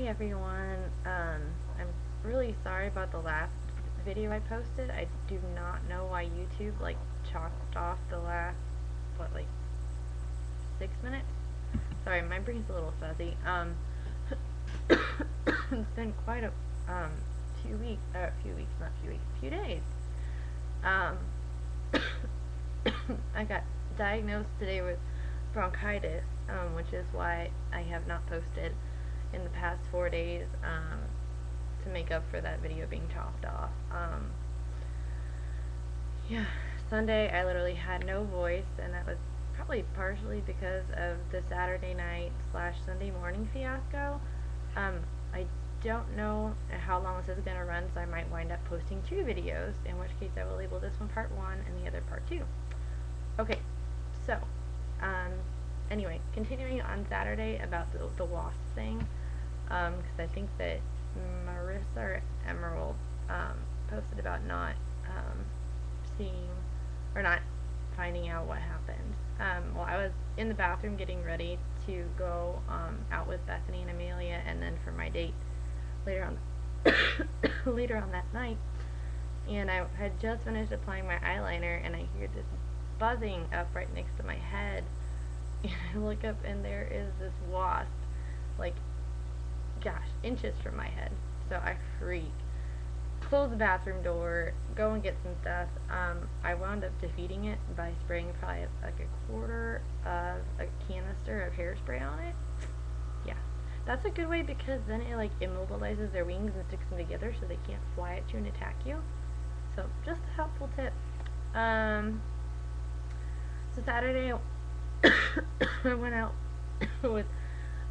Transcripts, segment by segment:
Hey everyone, I'm really sorry about the last video I posted. I do not know why YouTube chopped off the last, what, 6 minutes? Sorry, my brain's a little fuzzy. It's been quite a, few weeks, few days. Um, I got diagnosed today with bronchitis, which is why I have not posted in the past 4 days, to make up for that video being chopped off. Yeah, Sunday I literally had no voice, and that was probably partially because of the Saturday night / Sunday morning fiasco. I don't know how long this is going to run, so I might wind up posting 2 videos, in which case I will label this one part 1 and the other part 2. Okay, so, anyway, continuing on Saturday about the Wasps thing, because I think that Marissa or Emerald posted about not seeing or not finding out what happened. Well, I was in the bathroom getting ready to go out with Bethany and Amelia, and then for my date later on later on that night, and I had just finished applying my eyeliner, and I hear this buzzing up right next to my head, and I look up and there is this wasp, like, gosh, inches from my head. So I freak, close the bathroom door, go and get some stuff. I wound up defeating it by spraying probably like a quarter of a canister of hairspray on it. Yeah, that's a good way, because then it immobilizes their wings and sticks them together so they can't fly at you and attack you. So just a helpful tip. So Saturday I went out with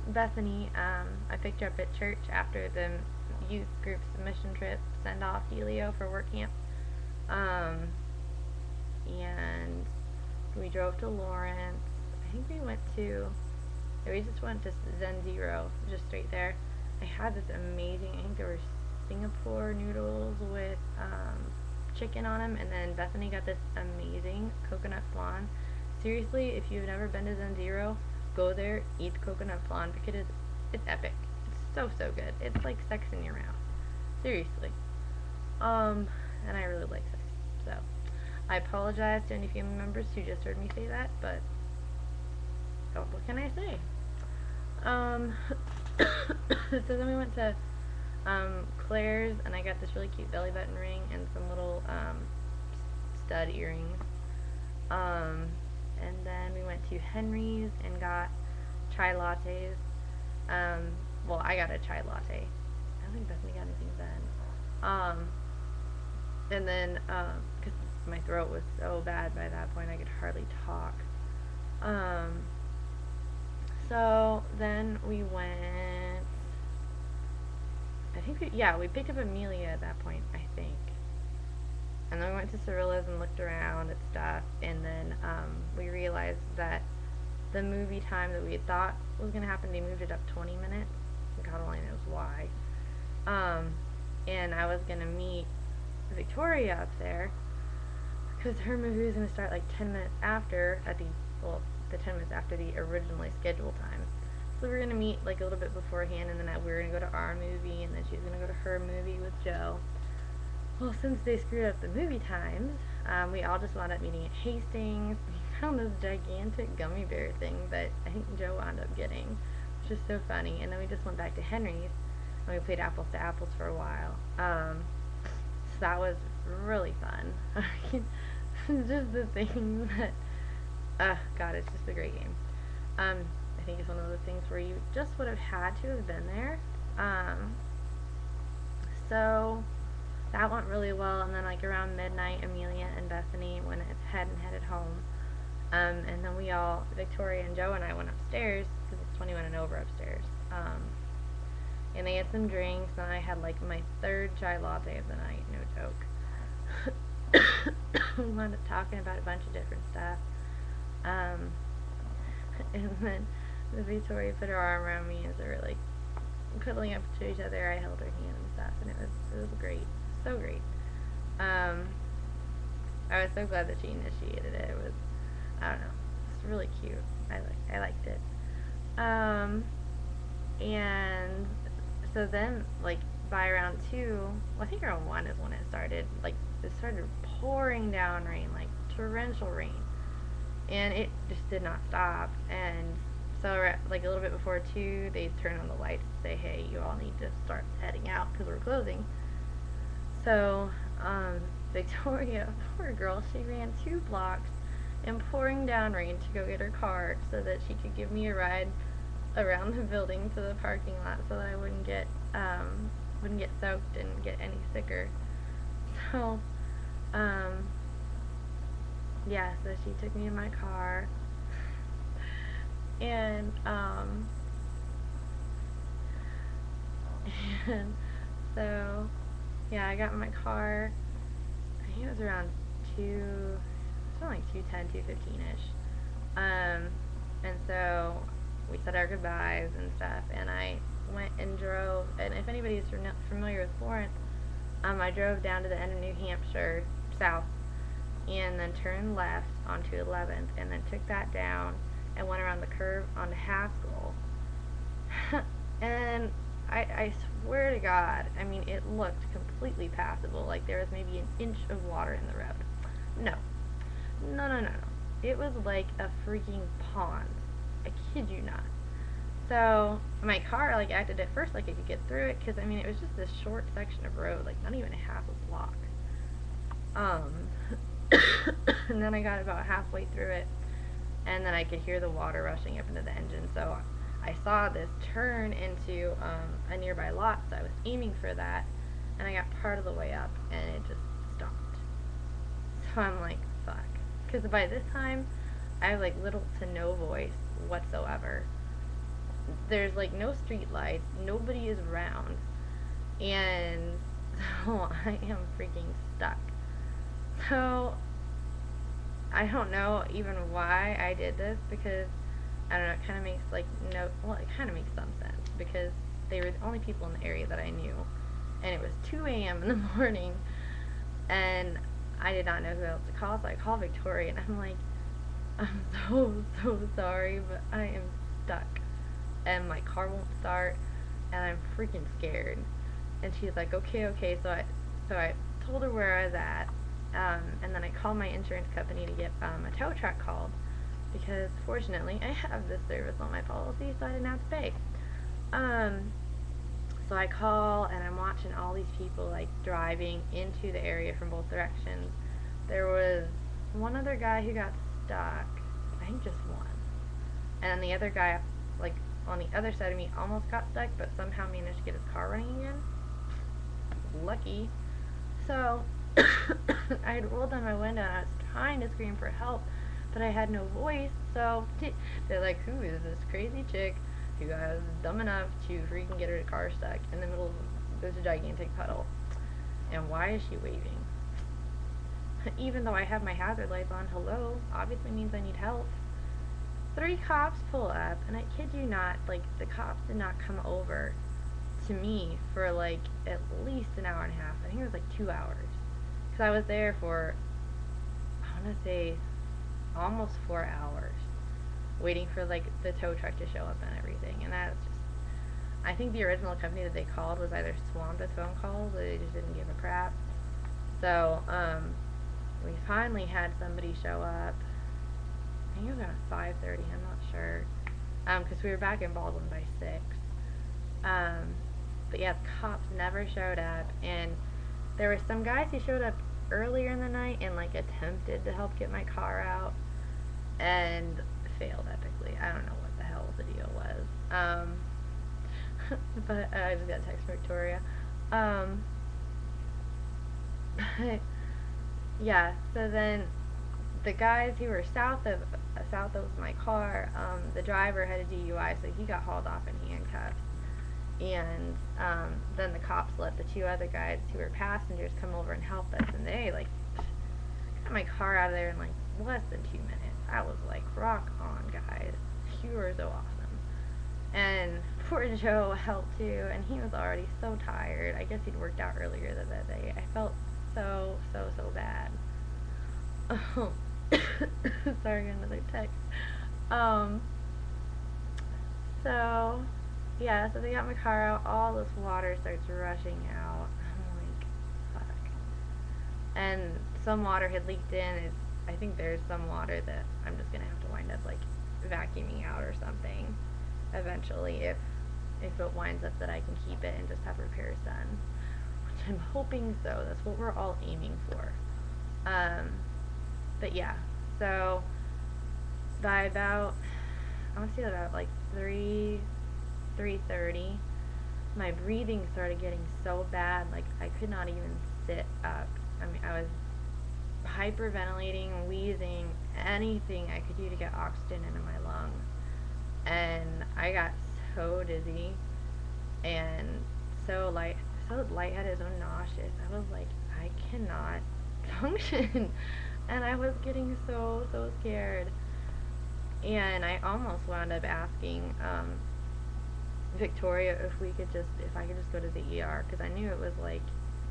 Bethany. I picked her up at church after the youth group submission trip send-off dealio for work camp. And we drove to Lawrence. I think we just went to Zen Zero, just straight there. I had this amazing, I think there were Singapore noodles with chicken on them, and then Bethany got this amazing coconut flan. Seriously, if you've never been to Zen Zero, go there, eat coconut flan, because it's epic. It's so good. It's like sex in your mouth. Seriously. And I really like sex. So, I apologize to any family members who just heard me say that, but what can I say? So then we went to Claire's, and I got this really cute belly button ring and some little stud earrings. And then we went to Henry's and got chai lattes. Well, I got a chai latte. I don't think Bethany got anything then. And then, because my throat was so bad by that point, I could hardly talk. So then we went, we picked up Amelia at that point, I think. And then we went to Cirilla's and looked around at stuff, and then we realized that the movie time that we had thought was going to happen, they moved it up 20 minutes. God only knows why. And I was going to meet Victoria up there, because her movie was going to start 10 minutes after, the 10 minutes after the originally scheduled time. So we were going to meet a little bit beforehand, and then we were going to go to our movie, and then she was going to go to her movie with Joe. Well, since they screwed up the movie times, we all just wound up meeting at Hastings. We found this gigantic gummy bear thing that I think Joe wound up getting, which is so funny. And then we just went back to Henry's, and we played apples to apples for a while. So that was really fun. Just the things that, God, it's just a great game. I think it's one of those things where you just would have had to have been there. So that went really well, and then around midnight, Amelia and Bethany went ahead and headed home. And then Victoria and Joe and I went upstairs, because it's 21 and over upstairs. And they had some drinks, and I had my 3rd chai latte of the night, no joke. We wound up talking about a bunch of different stuff. And then Victoria put her arm around me as they were cuddling up to each other. I held her hand and stuff, and it was great. So great. I was so glad that she initiated it. It was, I don't know, it's really cute. I liked it. And So then, like, by round 2, well, I think round 1 is when it started, like, it started pouring down rain, like, torrential rain. And it just did not stop. And so, like, a little bit before 2, they turn on the lights and say, hey, you all need to start heading out because we're closing. So, Victoria, poor girl, she ran 2 blocks in pouring down rain to go get her car so that she could give me a ride around the building to the parking lot so that I wouldn't get soaked and get any sicker. So, um, yeah, so she took me in my car, and and so yeah, I got in my car. I think it was around 2:10, 2:15ish. And so we said our goodbyes and stuff, and I went and drove. And if anybody's familiar with Florence, I drove down to the end of New Hampshire, south, and then turned left onto 11th, and then took that down and went around the curve onto Haskell. And I swear to God, I mean, it looked completely passable. Like there was maybe an inch of water in the road. No. No, no, no, no. It was like a freaking pond. I kid you not. So my car like acted at first like I could get through it because I mean it was just this short section of road, like not even a half a block. And then I got about halfway through it, and then I could hear the water rushing up into the engine. So I saw this turn into a nearby lot, so I was aiming for that, and I got part of the way up, and it just stopped. So I'm like, fuck. Because by this time, I have like little to no voice whatsoever. There's like no street lights, nobody is around, and so I am freaking stuck. So I don't know even why I did this because I don't know, it kind of makes like no, well, it kind of makes some sense because they were the only people in the area that I knew, and it was 2 a.m. in the morning, and I did not know who else to call, so I called Victoria, and I'm like, I'm so sorry, but I am stuck, and my car won't start, and I'm freaking scared. And she's like, okay, so I told her where I was at, and then I called my insurance company to get a tow truck called, because fortunately I have this service on my policy, so I didn't have to pay. So I call, and I'm watching all these people like driving into the area from both directions. There was one other guy who got stuck, I think just one, and then the other guy, like on the other side of me, almost got stuck, but somehow managed to get his car running again. Lucky. So I had rolled down my window and I was trying to scream for help, but I had no voice. So they're like, who is this crazy chick who was dumb enough to freaking get her car stuck in the middle of this gigantic puddle? And why is she waving? Even though I have my hazard lights on, hello, obviously means I need help. 3 cops pull up, and I kid you not, like, the cops did not come over to me for, like, at least an hour and a half. I think it was, like, 2 hours. Because I was there for, I want to say, almost 4 hours. Waiting for, like, the tow truck to show up and everything. And that's just, I think the original company that they called was either swamped with phone calls or they just didn't give a crap. So, we finally had somebody show up. I think it was around 5:30, I'm not sure, because we were back in Baldwin by 6. But yeah, the cops never showed up, and there were some guys who showed up earlier in the night and like attempted to help get my car out, and failed epically. I don't know what the hell the deal was. But I just got a text from Victoria. But yeah, so then the guys who were south of my car, the driver had a DUI, so he got hauled off in handcuffs. And then the cops let the 2 other guys who were passengers come over and help us, and they like got my car out of there in like less than 2 minutes. I was like, rock on, guys, you were so awesome. And poor Joe helped too, and he was already so tired. I guess he'd worked out earlier that day. I felt so bad. Oh. Sorry, another text. So yeah, so they got my car out, all this water starts rushing out. I'm like, fuck. And some water had leaked in. I think there's some water that I'm just gonna have to wind up like vacuuming out or something eventually if it winds up that I can keep it and just have repairs done, which I'm hoping so. That's what we're all aiming for. Um, but yeah, so by about I want to say about like 3:30, my breathing started getting so bad, like I could not even sit up. I mean, I was hyperventilating, wheezing, anything I could do to get oxygen into my lungs. And I got so dizzy and so lightheaded, so nauseous. I was like, I cannot function. And I was getting so scared. And I almost wound up asking Victoria if I could just go to the ER, because I knew it was like,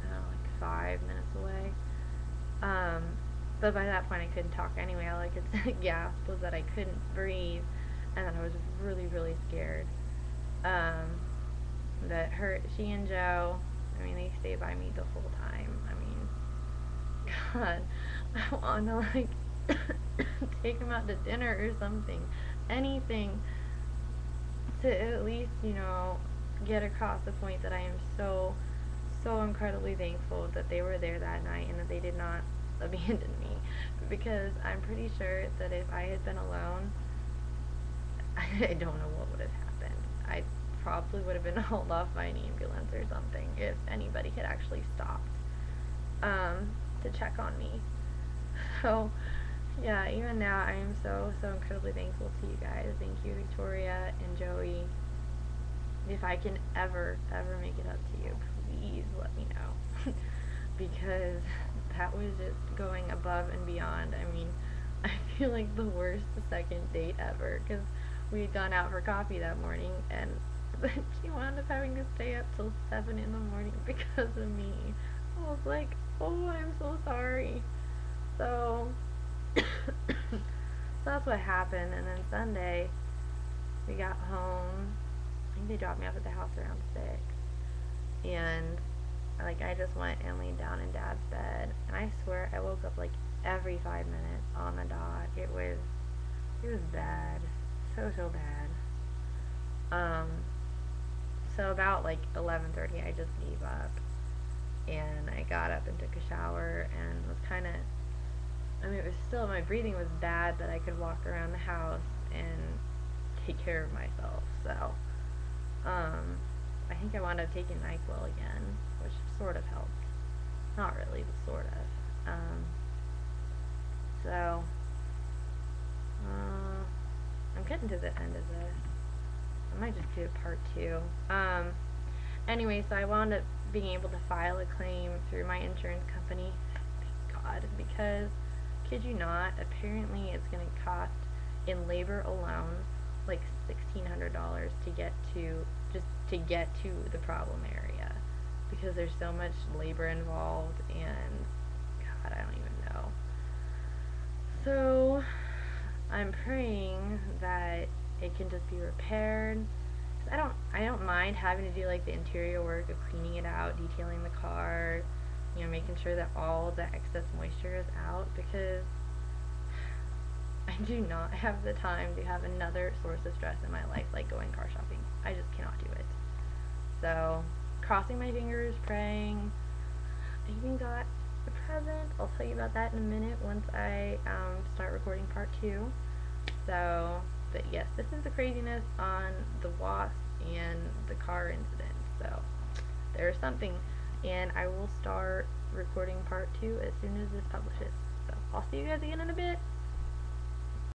I don't know, like 5 minutes away. Um, but by that point I couldn't talk anyway. All I could gasp was that I couldn't breathe, and that I was really scared. Um, that she and Joe, I mean, they stayed by me the whole time. I mean, God, I want to like take them out to dinner or something, anything to at least, get across the point that I am so incredibly thankful that they were there that night and that they did not abandon me, because I'm pretty sure that if I had been alone, I don't know what would have happened. I probably would have been hauled off by an ambulance or something if anybody had actually stopped to check on me. So, yeah, even now I am so incredibly thankful to you guys. Thank you, Victoria and Joey. If I can ever make it up to you, please let me know. Because that was just going above and beyond. I mean, I feel like the worst second date ever, because we had gone out for coffee that morning, and she wound up having to stay up till 7 in the morning because of me. I was like, oh, I'm so sorry. So, so that's what happened. And then Sunday, we got home. I think they dropped me off at the house around 6. And like I just went and laid down in Dad's bed, and I swear I woke up like every 5 minutes on the dot. It was bad, so bad. Um, so about like 11:30, I just gave up, and I got up and took a shower and was kind of. I mean, it was still, my breathing was bad, but I could walk around the house and take care of myself. So, I think I wound up taking NyQuil again, which sort of helped. Not really, but sort of. So, I'm getting to the end of this. I might just do part 2. Anyway, so I wound up being able to file a claim through my insurance company. Thank God, because, kid you not, apparently it's going to cost, in labor alone, like $1,600 to get to the problem area, because there's so much labor involved, and God, I don't even know. So I'm praying that it can just be repaired. I don't mind having to do like the interior work of cleaning it out, detailing the car, making sure that all the excess moisture is out, because I do not have the time to have another source of stress in my life like going car shopping. I just cannot do it. So, crossing my fingers, praying. I even got a present. I'll tell you about that in a minute once I start recording part 2. So, but yes, this is the craziness on the Wasps and the car incident. So, there's something. And I will start recording part 2 as soon as this publishes. So, I'll see you guys again in a bit.